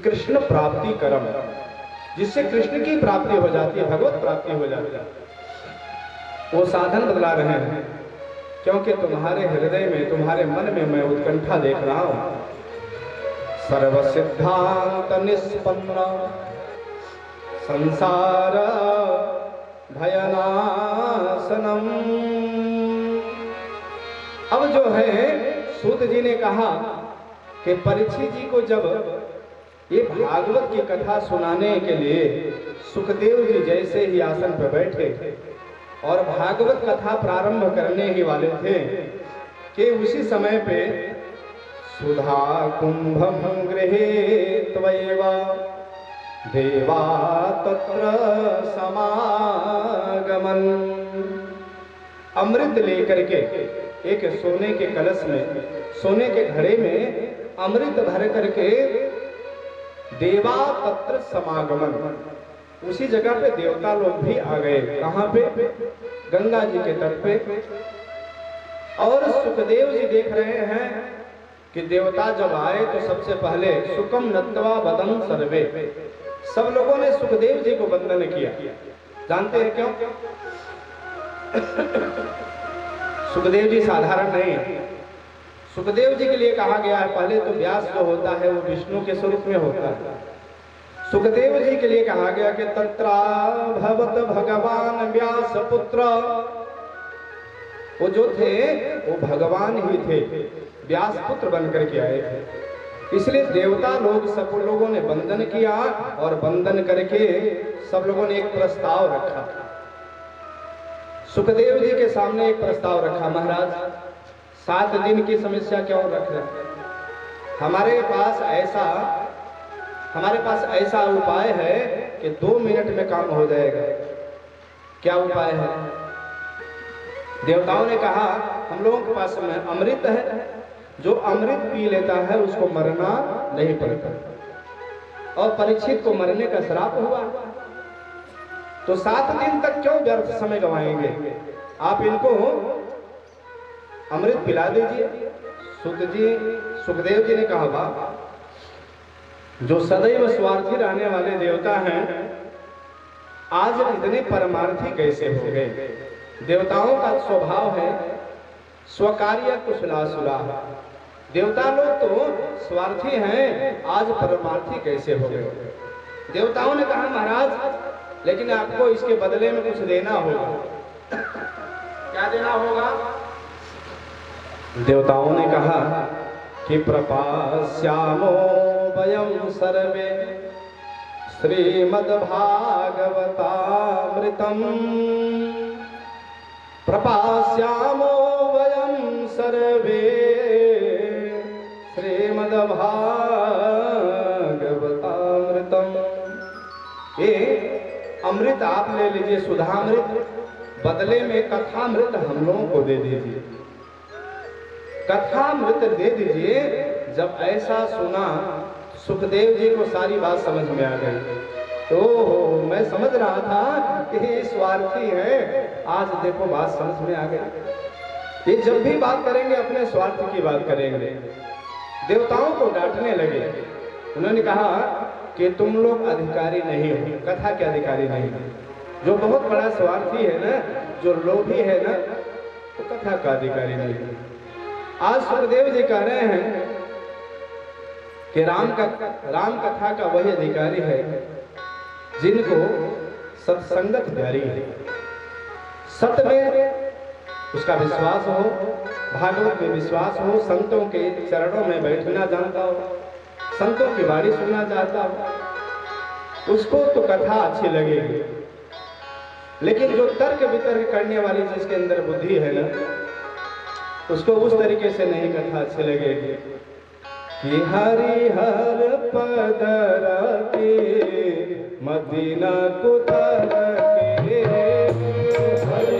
कृष्ण प्राप्ति कर्म, जिससे कृष्ण की प्राप्ति हो जाती है, भगवत प्राप्ति हो जाती है, वो साधन बदला रहे हैं। क्योंकि तुम्हारे हृदय में, तुम्हारे मन में मैं उत्कंठा देख रहा हूं। सर्व सिद्धांत निष्पन्न संसार भयनाशनम। अब जो है सूत जी ने कहा कि परीक्षित जी को जब ये भागवत की कथा सुनाने के लिए सुखदेव जी जैसे ही आसन पर बैठे और भागवत कथा प्रारंभ करने ही वाले थे कि उसी समय पे सुधा कुंभम गृहीत्वैव देवा तत्र समागमन। अमृत लेकर के एक सोने के कलश में, सोने के घड़े में अमृत भर करके देवा तत्र समागमन, उसी जगह पे देवता लोग भी आ गए। कहाँ पे? गंगा जी के तट पे। और सुखदेव जी देख रहे हैं कि देवता जब आए तो सबसे पहले सुकम नत्वा वदं सर्वे, सब लोगों ने सुखदेव जी को वंदन किया। जानते हैं क्यों? सुखदेव जी साधारण नहीं, सुखदेव जी के लिए कहा गया है, पहले तो व्यास जो होता है वो विष्णु के स्वरूप में होता है। सुखदेव जी के लिए कहा गया कि तत्रा भवत भगवान व्यास पुत्र, वो जो थे वो भगवान ही थे, व्यास पुत्र बनकर के आए थे। इसलिए देवता लोग, सब लोगों ने वंदन किया और वंदन करके सब लोगों ने एक प्रस्ताव रखा। सुखदेव जी के सामने एक प्रस्ताव रखा, महाराज 7 दिन की समस्या क्यों रख रहे हैं? हमारे पास ऐसा उपाय है कि 2 मिनट में काम हो जाएगा। क्या उपाय है? देवताओं ने कहा हम लोगों के पास में अमृत है, जो अमृत पी लेता है उसको मरना नहीं पड़ता, और परीक्षित को मरने का श्राप हुआ, तो 7 दिन तक क्यों व्यर्थ समय गवाएंगे, आप इनको अमृत पिला दीजिए। सुखदेव जी ने कहा वाह, जो सदैव स्वार्थी रहने वाले देवता हैं आज इतने परमार्थी कैसे हो गए? देवताओं का स्वभाव है स्वकार्य कुशलासुरा, देवता लोग तो स्वार्थी हैं, आज परमार्थी कैसे हो गए? देवताओं ने कहा महाराज लेकिन आपको इसके बदले में कुछ देना होगा। क्या देना होगा? देवताओं ने कहा कि प्रपास्यामो वयं सर्वे श्रीमद्भागवतामृतम्, प्रपास्यामो वयं सर्वे श्रीमद्भागवतामृतम्। ये अमृत आप ले लीजिए, सुधामृत, बदले में कथामृत हम लोगों को दे दीजिए, कथामृत दे दीजिए। जब ऐसा सुना सुखदेव जी को सारी बात समझ में आ गई। तो मैं समझ रहा था कि ये स्वार्थी है, आज देखो बात समझ में आ गई। ये जब भी बात करेंगे अपने स्वार्थ की बात करेंगे। देवताओं को डांटने लगे। उन्होंने कहा कि तुम लोग अधिकारी नहीं हो, कथा के अधिकारी नहीं हो। जो बहुत बड़ा स्वार्थी है ना, जो लोभी है ना, तो कथा का अधिकारी नहीं है। आज सुखदेव जी कह रहे हैं कि राम कथा का वही अधिकारी है जिनको सत्संगत प्यारी है, सत्य में उसका विश्वास हो, भागवत में विश्वास हो, संतों के चरणों में बैठना जानता हो, संतों की वाणी सुनना चाहता हो, उसको तो कथा अच्छी लगेगी। लेकिन जो तर्क वितर्क करने वाली जिसके अंदर बुद्धि है ना, उसको उस तरीके से नहीं कथा अच्छी लगेगी कि हरिहर पद रखे मदीना कुतर के, हरिहर पद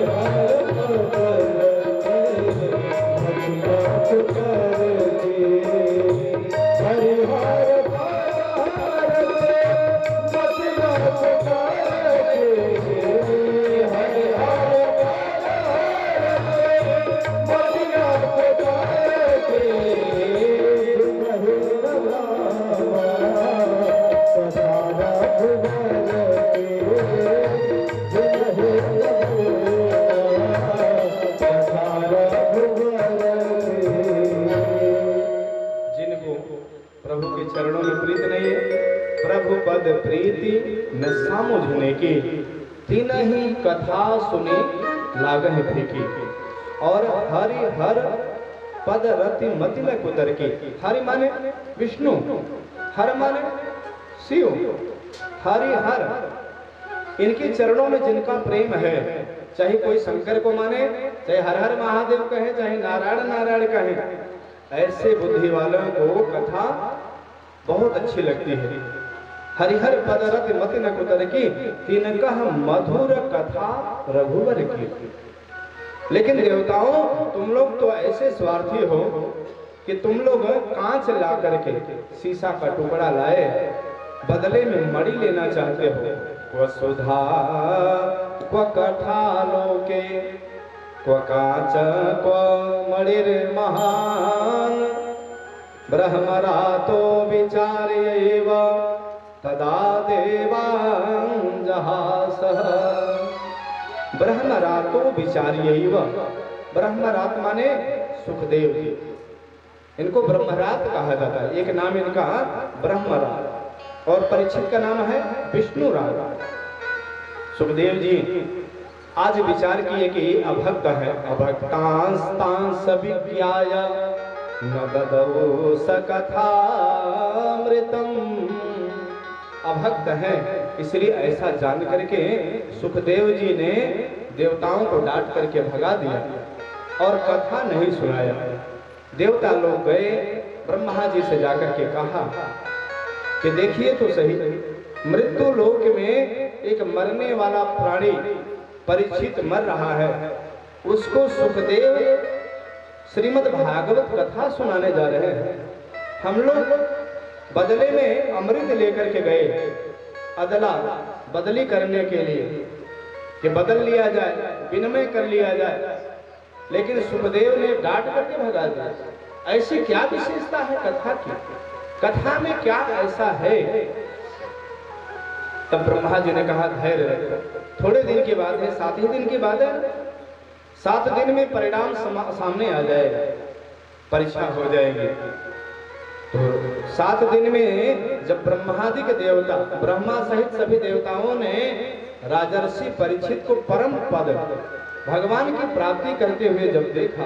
रखे मदीना कुतर के, हरिहर पद रखे मदीना कुतर के, हरिहर प्रीत नहीं है। प्रभु पद प्रीति न सामुझने की, तीन ही कथा सुने लागन फीकी। और हरि हर पद रति मति में कुतर की। हरि माने विष्णु, हर माने शिव, हरि हर, इनके चरणों में जिनका प्रेम है, चाहे कोई शंकर को माने, चाहे हर हर महादेव कहे, चाहे नारायण नारायण कहे, ऐसे बुद्धि वालों को कथा बहुत अच्छी लगती है। हरिहर पद रति मति न कुतर की, तीन कह मधुर कथा रघुवर की। लेकिन देवताओं, तुम लोग तो ऐसे स्वार्थी हो कि तुम लोग कांच ला करके शीशा का टुकड़ा लाए, बदले में मणि लेना चाहते हो। क्व सुधा क्व कथा लोके क्व कांच क्व मणिर महान, ब्रह्मरातो विचार्यैव तदा देवान् जहासः। ब्रह्मरातो विचार्यैव, ब्रह्मरात माने सुखदेव जी, इनको ब्रह्मरात कहा जाता है। एक नाम इनका ब्रह्मरात, और परीक्षित का नाम है विष्णुरात। सुखदेव जी आज विचार किए कि अभक्त है, अभक्तांस्तांस विज्ञाय न ददौ सकथामृतम। अभक्त है, इसलिए ऐसा जान करके सुखदेव जी ने देवताओं को डांट करके भगा दिया और कथा नहीं सुनाया। देवता लोग गए, ब्रह्मा जी से जाकर के कहा कि देखिए तो सही, मृत्यु लोक में एक मरने वाला प्राणी परीक्षित मर रहा है, उसको सुखदेव श्रीमद् भागवत कथा सुनाने जा रहे हैं। हम लोग बदले में अमृत लेकर के गए, अदला बदली करने के लिए कि बदल लिया जाए, विनिमय कर लिया जाए, लेकिन सुखदेव ने डांट करके भगा दिया। ऐसी क्या विशेषता है कथा की? कथा में क्या ऐसा है? तब ब्रह्मा जी ने कहा धैर्य रखो, थोड़े दिन की बात है, 7 ही दिन की बात है, 7 दिन में परिणाम सामने आ जाएगा, परीक्षा हो जाएगी। तो 7 दिन में जब ब्रह्मादि के देवता, ब्रह्मा सहित सभी देवताओं ने राजर्षि परीक्षित को परम पद भगवान की प्राप्ति करते हुए जब देखा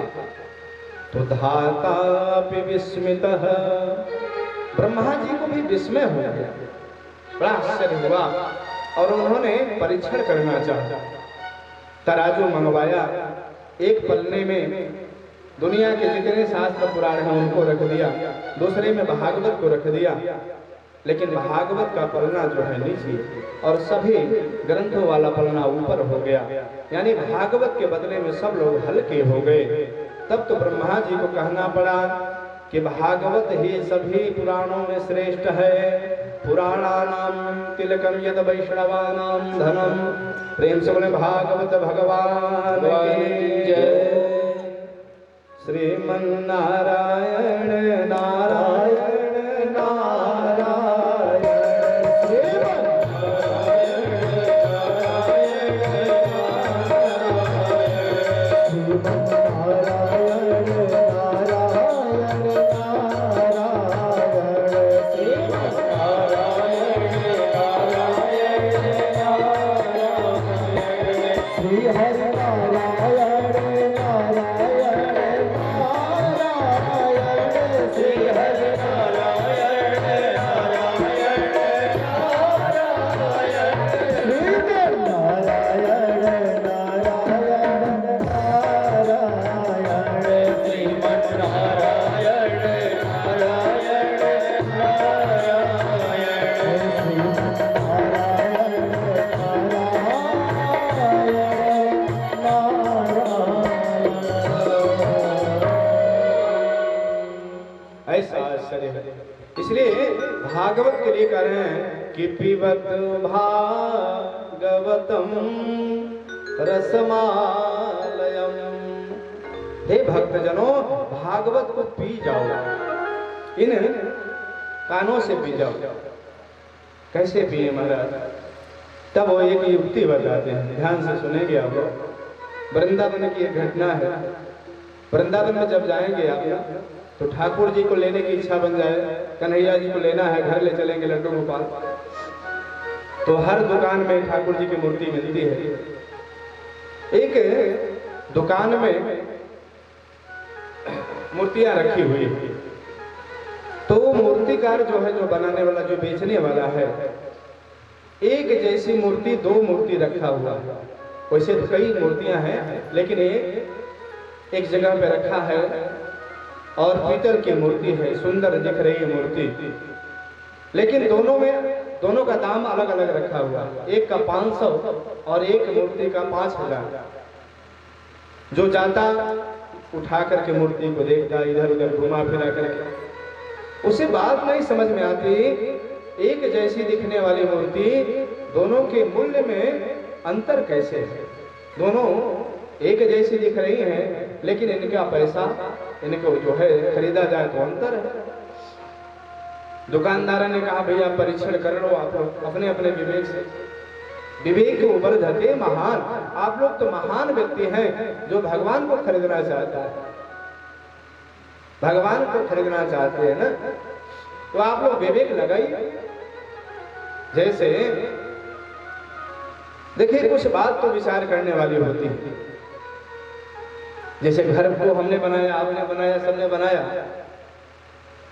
तो धाता विस्मितः, ब्रह्मा जी को भी विस्मय हो गया, बड़ा आश्चर्य हुआ और उन्होंने परीक्षण करना चाहा। तराजू मंगवाया, एक पन्ने में दुनिया के जितने शास्त्र पुराण हैं उनको रख दिया, दूसरे में भागवत को रख दिया, लेकिन भागवत का पन्ना जो है नीचे और सभी ग्रंथों वाला पन्ना ऊपर हो गया, यानी भागवत के बदले में सब लोग हल्के हो गए। तब तो ब्रह्मा जी को कहना पड़ा कि भागवत ही सभी पुराणों में श्रेष्ठ है, पुराणानाम तिलकम यद वैष्णवानाम धनम। प्रेम से बोले भागवत भगवान की जय। श्रीमन नारायण नारायण नारायण, श्रीमन इसलिए भागवत के लिए कह रहे हैं कि पिबत भागवतम रसमालयम। हे भक्तजनों, भागवत को पी जाओ, इन कानों से पी जाओ। कैसे पिए महाराज? तब वो एक युक्ति बताते हैं, ध्यान से सुनेंगे आप लोग। वृंदावन की एक घटना है। वृंदावन में जब जाएंगे आप, तो ठाकुर जी को लेने की इच्छा बन जाए, कन्हैया जी को लेना है, घर ले चलेंगे लड्डू गोपाल, तो हर दुकान में ठाकुर जी की मूर्ति मिलती है। एक दुकान में मूर्तियां रखी हुई, तो वो मूर्तिकार जो है, जो बनाने वाला, जो बेचने वाला है, एक जैसी मूर्ति दो मूर्ति रखा हुआ है। वैसे तो कई मूर्तियां हैं, लेकिन एक जगह पे रखा है और पीतल की मूर्ति है, सुंदर दिख रही है मूर्ति, लेकिन दोनों का दाम अलग अलग रखा हुआ है। एक का 500 और एक मूर्ति का 5000। जो जाता उठा करके मूर्ति को देखता, इधर उधर घुमा फिरा करके, उसे बात नहीं समझ में आती, एक जैसी दिखने वाली मूर्ति, दोनों के मूल्य में अंतर कैसे है? दोनों एक जैसी दिख रही हैं, लेकिन इनका पैसा, इनको जो है खरीदा जाए तो अंतर है। दुकानदार ने कहा भैया परीक्षण कर लो आप लोग अपने अपने विवेक से, विवेक उबरधते महान। आप लोग तो महान व्यक्ति हैं जो भगवान को खरीदना चाहता है, भगवान को खरीदना चाहते हैं ना, तो आप लोग विवेक लगाइए। जैसे देखिए, कुछ बात तो विचार करने वाली होती है। जैसे घर को हमने बनाया, आपने बनाया, सबने बनाया,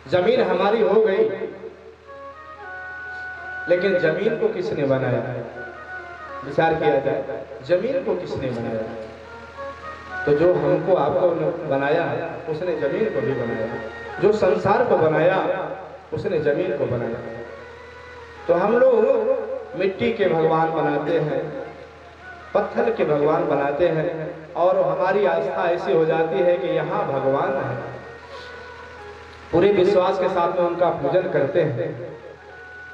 जमीन हमारी हो गई, लेकिन जमीन को किसने बनाया? विचार किया जाए, जमीन को किसने बनाया? तो जो हमको आपको बनाया उसने जमीन को भी बनाया, जो संसार को बनाया उसने जमीन को बनाया। तो हम लोग मिट्टी के भगवान बनाते हैं, पत्थर के भगवान बनाते हैं, और हमारी आस्था ऐसी हो जाती है कि यहाँ भगवान है, पूरे विश्वास के साथ में उनका पूजन करते हैं।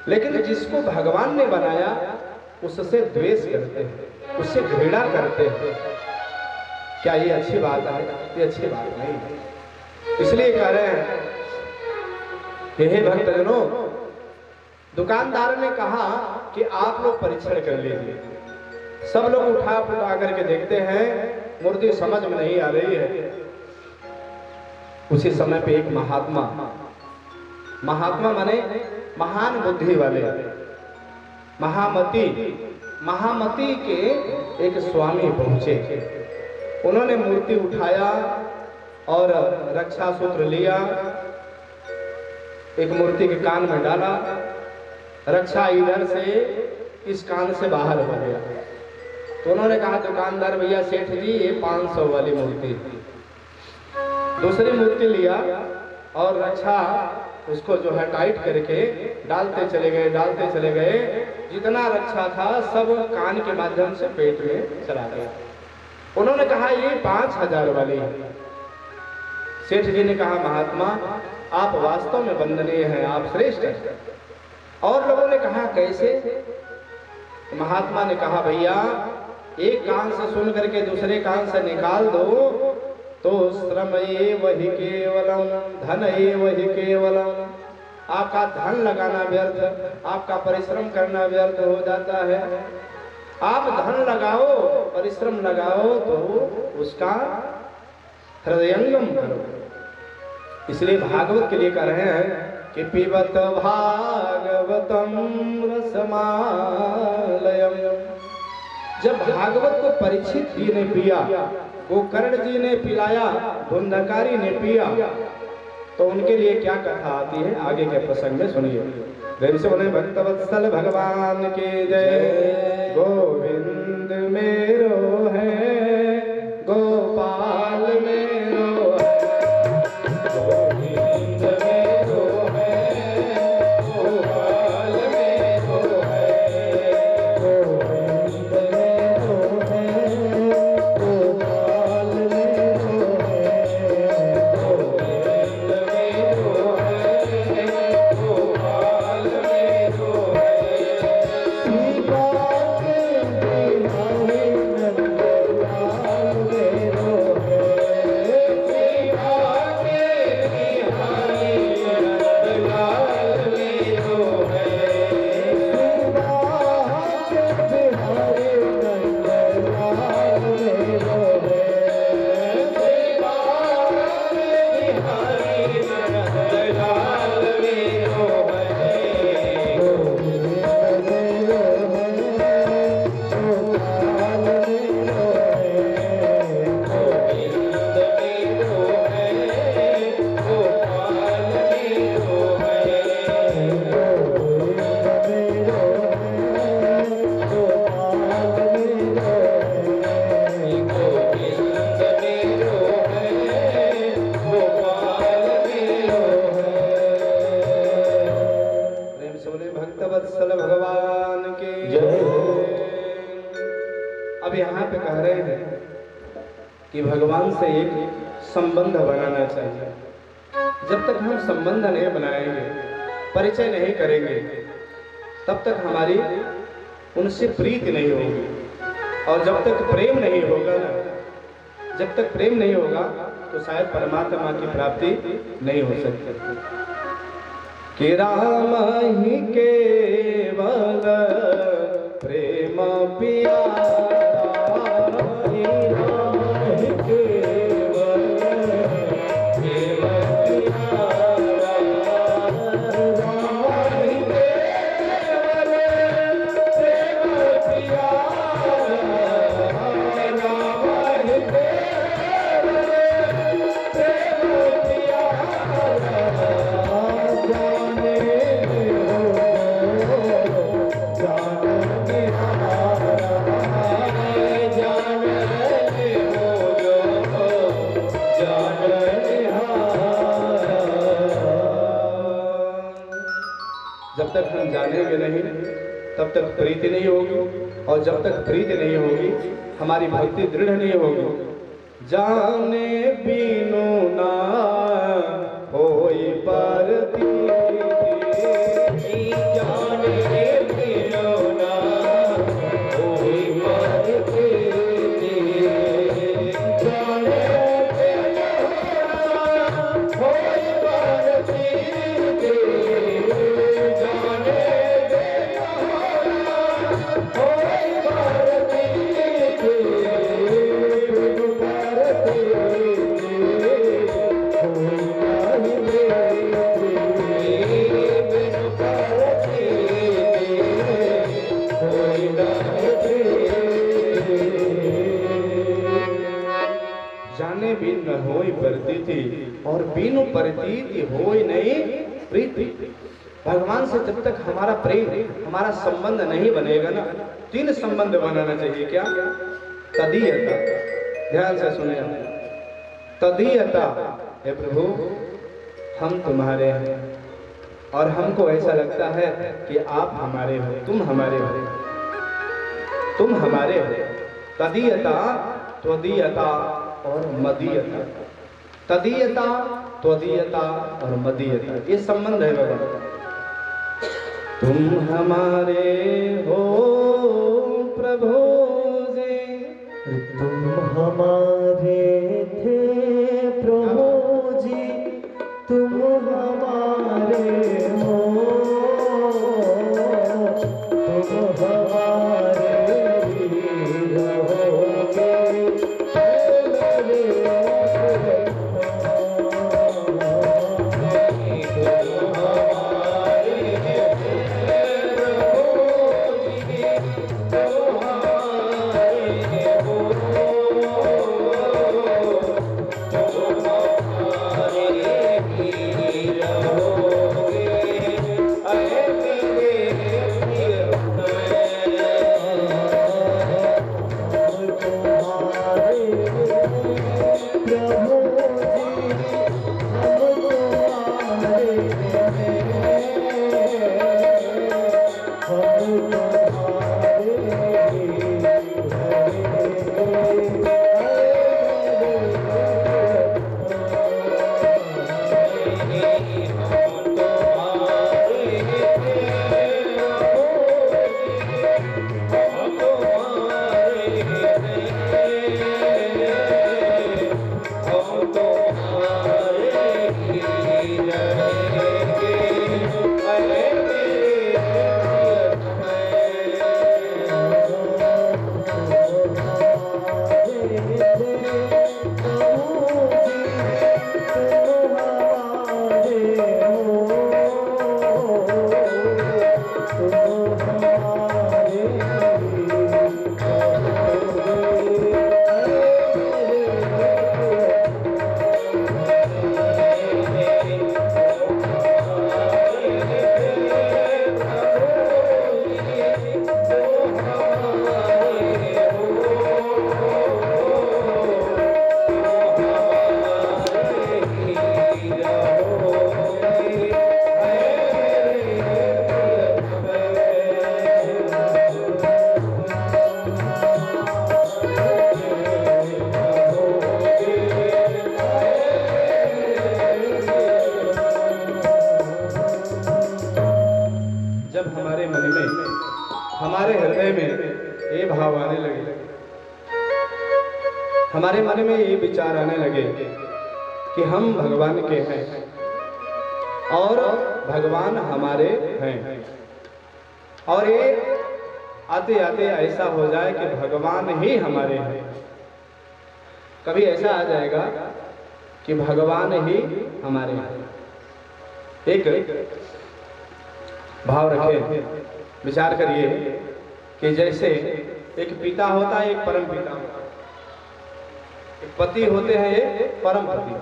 लेकिन जिसको भगवान ने बनाया उससे द्वेष करते हैं, उससे घृणा करते हैं। क्या ये अच्छी बात है? ये अच्छी बात नहीं है। इसलिए कह रहे हैं कि हे भक्तजनों, दुकानदार ने कहा कि आप लोग परीक्षण कर लीजिए। सब लोग उठा करके देखते हैं, मूर्ति समझ में नहीं आ रही है। उसी समय पे एक महात्मा माने महान बुद्धि वाले, महामती के एक स्वामी पहुंचे। उन्होंने मूर्ति उठाया और रक्षा सूत्र लिया, एक मूर्ति के कान में डाला, रक्षा इधर से इस कान से बाहर हो गया। तो उन्होंने कहा दुकानदार भैया, सेठ जी, ये 500 वाली मूर्ति। दूसरी मूर्ति लिया और रक्षा उसको जो है टाइट करके डालते चले गए। जितना रक्षा था सब कान के माध्यम से पेट में चला गया। उन्होंने कहा ये 5000 वाली है। सेठ जी ने कहा महात्मा, आप वास्तव में वंदनीय हैं, आप श्रेष्ठ हैं। और लोगों ने कहा कैसे? महात्मा ने कहा भैया, एक कान से सुन करके दूसरे कान से निकाल दो तो श्रम एव हि केवलम धन एव हि केवलम। आपका धन लगाना व्यर्थ, आपका परिश्रम करना व्यर्थ हो जाता है। आप धन लगाओ, परिश्रम लगाओ तो उसका हृदयंगम करो। इसलिए भागवत के लिए कह रहे हैं कि पिबत भागवतम रसमालयम। जब भागवत को परीक्षित जी ने पिया, गोकर्ण जी ने पिलाया, धुंधकारी ने पिया, तो उनके लिए क्या कथा आती है आगे के प्रसंग में सुनिए। प्रेम से बोले भक्तवत्सल भगवान के जय। गोविंद मेरो है, गोपाल मेरो है, गोविंद मेरो है, गोपाल मेरो है, गोविंद मेरो है, गोपाल मेरो है, गोविंद मेरो है, गोपाल मेरो है। सीता के बिहारी नंदलाल वत्सल भगवान की जय। अब यहाँ पे कह रहे हैं कि भगवान से एक संबंध बनाना चाहिए। जब तक हम संबंध नहीं बनाएंगे, परिचय नहीं करेंगे, तब तक हमारी उनसे प्रीति नहीं होगी। और जब तक प्रेम नहीं होगा ना, जब तक प्रेम नहीं होगा तो शायद परमात्मा की प्राप्ति नहीं हो सकती। कि राम ही केवल प्रेम प्यारा, राम ही केवल प्रेम प्यारा, राम ही केवल प्रेम प्यारा, राम ही केवल प्रेम प्यारा। जब तक हम जानेंगे नहीं तब तक प्रीति नहीं होगी, और जब तक प्रीति नहीं होगी हमारी भक्ति दृढ़ नहीं होगी। जाने बिनु ना होई परती, जाने बिनु ना होई परती, जाने जाने बिन न होई प्रतीति, और बिनु प्रतीति होई नहीं प्रीति। भगवान से जब तक हमारा प्रेम, हमारा संबंध नहीं बनेगा ना, तीन संबंध बनाना चाहिए। क्या? तदीयता, ध्यान से सुनिए। तदीयता, हे प्रभु हम तुम्हारे हैं और हमको ऐसा लगता है कि आप हमारे हो, तुम हमारे हो, तुम हमारे हो। तदीयता, त्वदीयता और मदीयता। तदीयता, त्वदीयता और मदीयता, ये संबंध है भगवान। तुम हमारे हो प्रभु जी, तुम हमारे थे प्रभु जी, तुम हमारे हो, तुम हमारे ही रहोगे। में, हमारे हृदय में ये भाव आने लगे, हमारे मन में ये विचार आने लगे कि हम भगवान के हैं और भगवान हमारे हैं। और ये आते आते ऐसा हो जाए कि भगवान ही हमारे हैं। कभी ऐसा आ जाएगा कि भगवान ही हमारे हैं। एक भाव रखे, विचार करिए कि जैसे एक पिता होता है, एक परम पिता होता है, एक पति होते हैं, एक परम पति।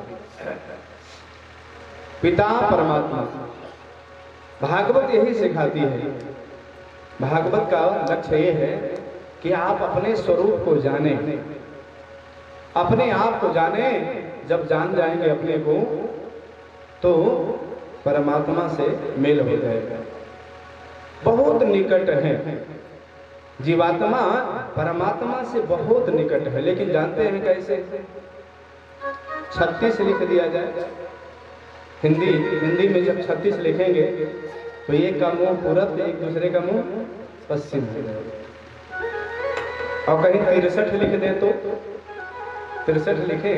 पिता परमात्मा, भागवत यही सिखाती है। भागवत का लक्ष्य ये है कि आप अपने स्वरूप को जाने, अपने आप को जाने। जब जान जाएंगे अपने को तो परमात्मा से मेल हो जाएगा। बहुत निकट है जीवात्मा, परमात्मा से बहुत निकट है। लेकिन जानते हैं कैसे? 36 लिख दिया जाए। हिंदी में जब 36 लिखेंगे तो एक का मुंह पूरब, एक दूसरे का मुंह पश्चिम हो जाएगा। और कहीं 63 लिख दें तो 63 लिखे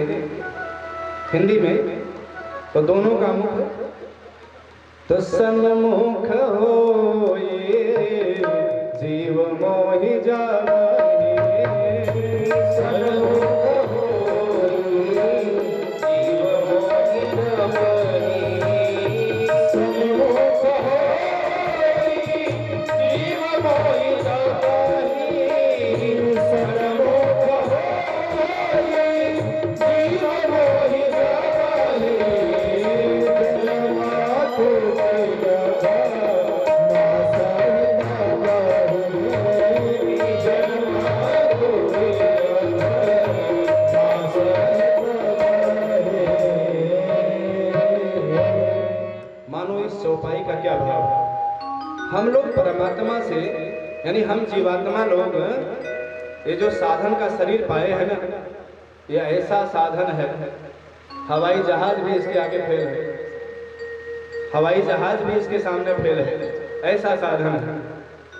हिंदी में तो दोनों का मुख तो सन्मुख हो जीव मोहि जावहि, सन्मुख होई जीव मोहि जावहि, सन्मुख होई जीव मोहि जावहि, सन्मुख होई जीव मोहि जावहि, जन्मा को चौपाई का क्या भाव है? हम लोग परमात्मा से, यानी हम जीवात्मा लोग, ये जो साधन का शरीर पाए हैं ना, ये ऐसा साधन है, हवाई जहाज भी इसके आगे फेल है, हवाई जहाज भी इसके सामने फेल है। ऐसा साधन है,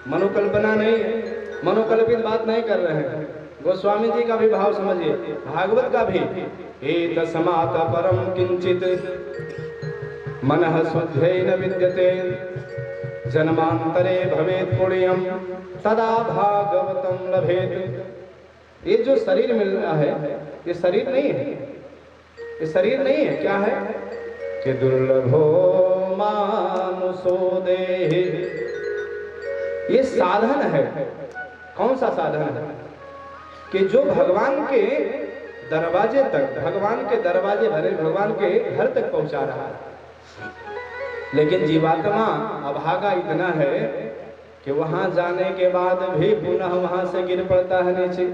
मनोकल्पना नहीं है, मनोकल्पित बात नहीं कर रहे हैं। गोस्वामी जी का भी भाव समझिए, भागवत का भी, ए तस्मात् परम किंचित मनः शुद्धेन विद्यते जन्मांतरे भवेत् पुण्यम तदा भागवतम लभेत। ये जो शरीर मिल रहा है, ये शरीर नहीं है, ये शरीर नहीं है। क्या है कि दुर्लभो मानुषो देहि, ये साधन है। कौन सा साधन है? कि जो भगवान के दरवाजे तक, भगवान के दरवाजे भरे, भगवान के घर तक पहुंचा रहा है। लेकिन जीवात्मा अभागा इतना है कि वहां जाने के बाद भी पुनः वहां से गिर पड़ता है नीचे।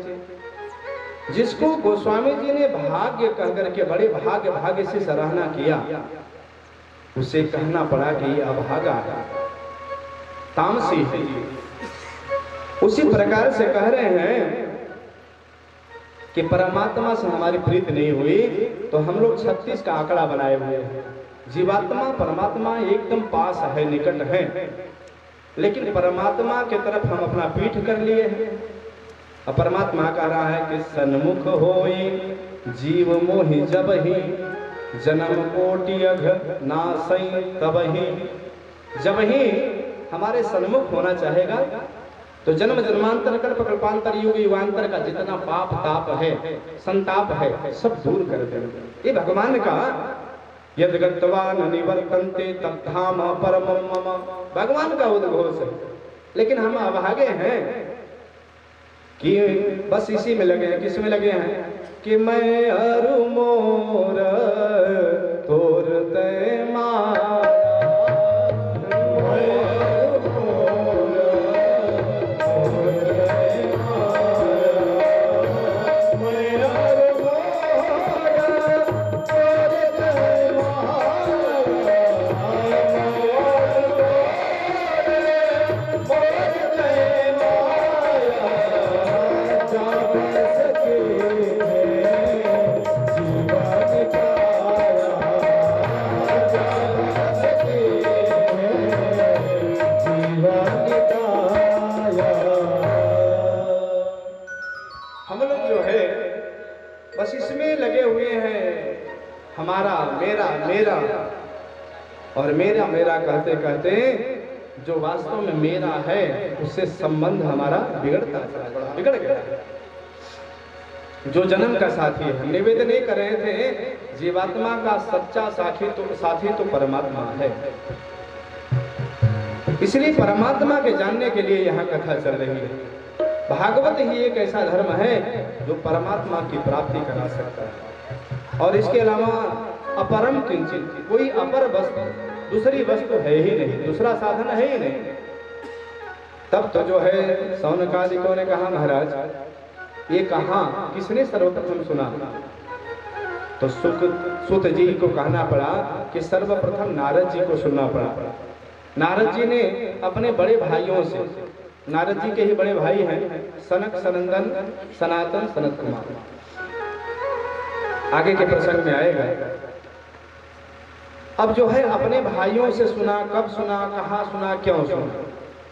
जिसको गोस्वामी जी ने भाग्य कह करके बड़े भाग्य से सराहना किया, उसे कहना पड़ा कि ये अभागा है, तामसी है। उसी प्रकार से कह रहे हैं कि परमात्मा से हमारी प्रीति नहीं हुई तो हम लोग 36 का आंकड़ा बनाए हुए हैं। जीवात्मा परमात्मा एकदम पास है, निकट है, लेकिन परमात्मा के तरफ हम अपना पीठ कर लिए हैं। और परमात्मा कह रहा है कि सन्मुख होई जीव मोहि जबहि, जन्म कोटि अघ नासई तबहि। जब ही हमारे सन्मुख होना चाहेगा तो जन्म जन्मांतर कल्प कल्पांतर युग युगांतर का जितना पाप ताप है, संताप है, सब दूर कर देगा। ये भगवान का यद गत्वा न निवर्तन्ते तद्धाम परमं मम, भगवान का उद्घोष है। लेकिन हम अभागे हैं कि बस इसी में लगे हैं। किस में लगे हैं? कि मैं अरु मोर तोरते माया, बस इसमें लगे हुए हैं, हमारा मेरा मेरा और मेरा मेरा कहते कहते जो वास्तव में मेरा है उससे संबंध हमारा बिगड़ता चला, बिगड़ गया। जो जन्म का साथी है, हम निवेदन नहीं कर रहे थे, जीवात्मा का सच्चा साथी तो परमात्मा है। इसलिए परमात्मा के जानने के लिए यहाँ कथा चल रही है। भागवत ही एक ऐसा धर्म है जो परमात्मा की प्राप्ति करा सकता है, और इसके अलावा अपरम किंचित, कोई अपर वस्तु, दूसरी वस्तु है ही नहीं, दूसरा साधन है ही नहीं। तब तो जो है सौनकादिकों ने कहा, महाराज ये कहाँ किसने सर्वप्रथम सुना? तो सुत जी को कहना पड़ा कि सर्वप्रथम नारद जी को सुनना पड़ा। नारद जी ने अपने बड़े भाइयों से, नारद जी के ही बड़े भाई हैं सनक, सनंदन, सनातन, सनत कुमार, आगे के प्रसंग में आएगा। अब जो है अपने भाइयों से सुना, कब सुना, कहाँ सुना, क्यों सुना,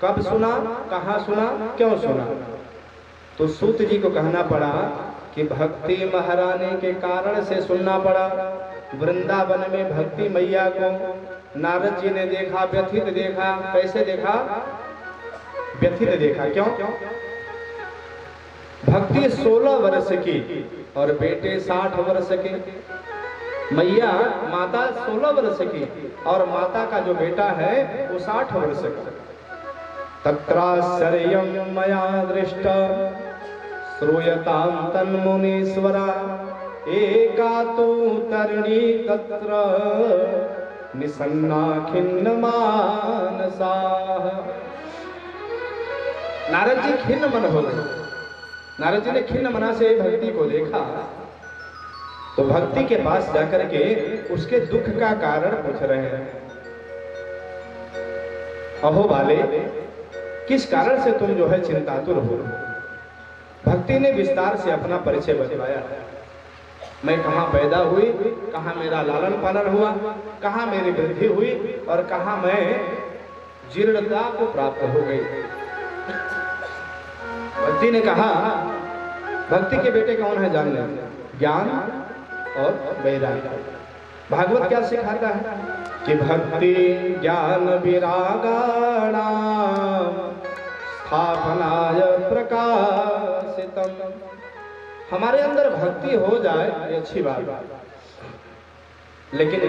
कब सुना, कहाँ सुना, क्यों सुना? तो सूत जी को कहना पड़ा कि भक्ति महारानी के कारण से सुनना पड़ा। वृंदावन में भक्ति मैया को नारद जी ने देखा, व्यथित देखा। कैसे देखा? व्यथित देखा। क्यों? भक्ति 16 वर्ष की और बेटे 60 वर्ष के। मैया माता 16 वर्ष की और माता का जो बेटा है वो 60 वर्ष का। तत्राश्चर्यं मया दृष्टा श्रूयतां तन्मुनीश्वरा, एका तु तरुणी तत्र निसन्ना खिन्न मानसा। नारद जी खिन्न मन हो गए। नारद जी ने खिन्न मना से भक्ति को देखा, तो भक्ति के पास जाकर के उसके दुख का कारण पूछ रहे हैं। अहो बाले, किस कारण से तुम जो है चिंतातुर हो? भक्ति ने विस्तार से अपना परिचय बतलाया। मैं कहाँ पैदा हुई, कहाँ मेरा लालन पालन हुआ, कहाँ मेरी वृद्धि हुई और कहाँ मैं जीर्णता को प्राप्त हो गई। भक्ति ने कहा, भक्ति के बेटे कौन है जान लें? ज्ञान और वैराग्य। भागवत क्या सिखाता है कि भक्ति ज्ञान विरागाणाम स्थापनाय प्रकाशितम। हमारे अंदर भक्ति हो जाए ये अच्छी बात है, लेकिन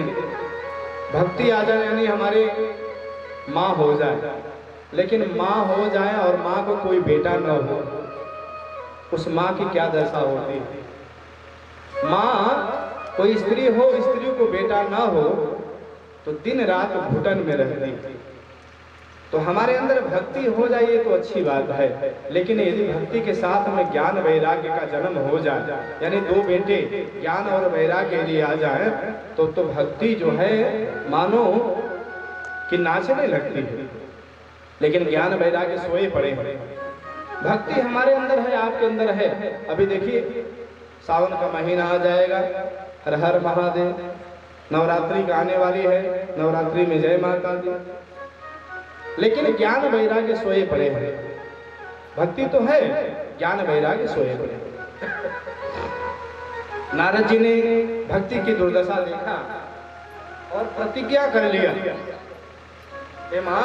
भक्ति आ जाए यानी हमारे माँ हो जाए, लेकिन माँ हो जाए और माँ को कोई बेटा न हो, उस माँ की क्या दशा होती है? माँ कोई स्त्री हो, स्त्री को बेटा न हो तो दिन रात घुटन में रहती है। तो हमारे अंदर भक्ति हो जाए ये तो अच्छी बात है, लेकिन यदि भक्ति के साथ में ज्ञान वैराग्य का जन्म हो जाए, यानी दो बेटे ज्ञान और वैराग्य यदि आ जाए, तो भक्ति जो है मानो कि नाचने लगती है, लेकिन ज्ञान वैराग्य सोए पड़े हैं। भक्ति हमारे अंदर है, आपके अंदर है। अभी देखिए सावन का महीना आ जाएगा, हर हर महादेव, नवरात्रि का आने वाली है, नवरात्रि में जय माता दी, लेकिन ज्ञान वैराग्य सोए पड़े हैं। भक्ति तो है, ज्ञान वैराग्य सोए पड़े हैं। नारद जी ने भक्ति की दुर्दशा देखा और प्रतिज्ञा कर लिया, हे माँ,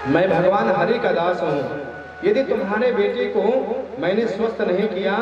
मैं भगवान हरि का दास हूँ, यदि तुम्हारे बेटे को मैंने स्वस्थ नहीं किया